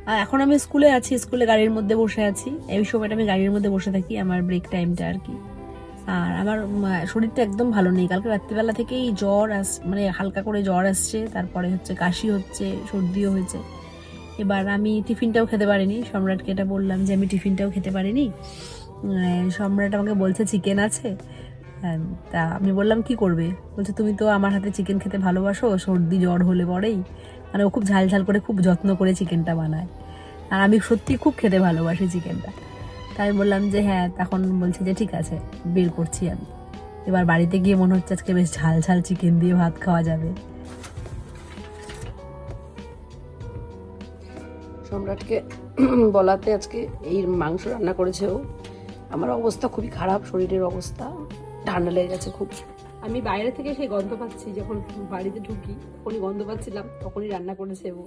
আর এখন আমি স্কুলে আছি, স্কুলে গাড়ির মধ্যে বসে আছি, এই সময়টা আমি গাড়ির মধ্যে বসে থাকি, আমার ব্রেক টাইমটা আর কি। আর আমার শরীরটা একদম ভালো নেই, কালকে রাত্রিবেলা থেকেই জ্বর মানে হালকা করে জ্বর আসছে, তারপরে হচ্ছে কাশি হচ্ছে, সর্দিও হয়েছে। এবার আমি টিফিনটাও খেতে পারিনি, সম্রাটকে এটা বললাম যে আমি টিফিনটাও খেতে পারিনি। সম্রাট আমাকে বলছে চিকেন আছে। হ্যাঁ, তা আমি বললাম কি করবে, বলছে তুমি তো আমার হাতে চিকেন খেতে ভালোবাসো, সর্দি জ্বর হলে পরেই। মানে ও খুব ঝাল ঝাল করে খুব যত্ন করে চিকেনটা বানায়, আর আমি সত্যি খুব খেতে ভালোবাসি চিকেনটা। তাই আমি বললাম যে হ্যাঁ, তখন বলছে যে ঠিক আছে, বের করছি আমি। এবার বাড়িতে গিয়ে মনে হচ্ছে আজকে বেশ ঝাল ঝাল চিকেন দিয়ে ভাত খাওয়া যাবে। সম্রাটকে বলাতে আজকে এই মাংস রান্না করেছে ও। আমার অবস্থা খুবই খারাপ, শরীরের অবস্থা, ঠান্ডা লেগে গেছে খুব। আমি বাইরে থেকে সেই গন্ধ পাচ্ছি, যখন বাড়িতে ঢুকি তখনই গন্ধ পাচ্ছিলাম, তখনই রান্না করেছে ও।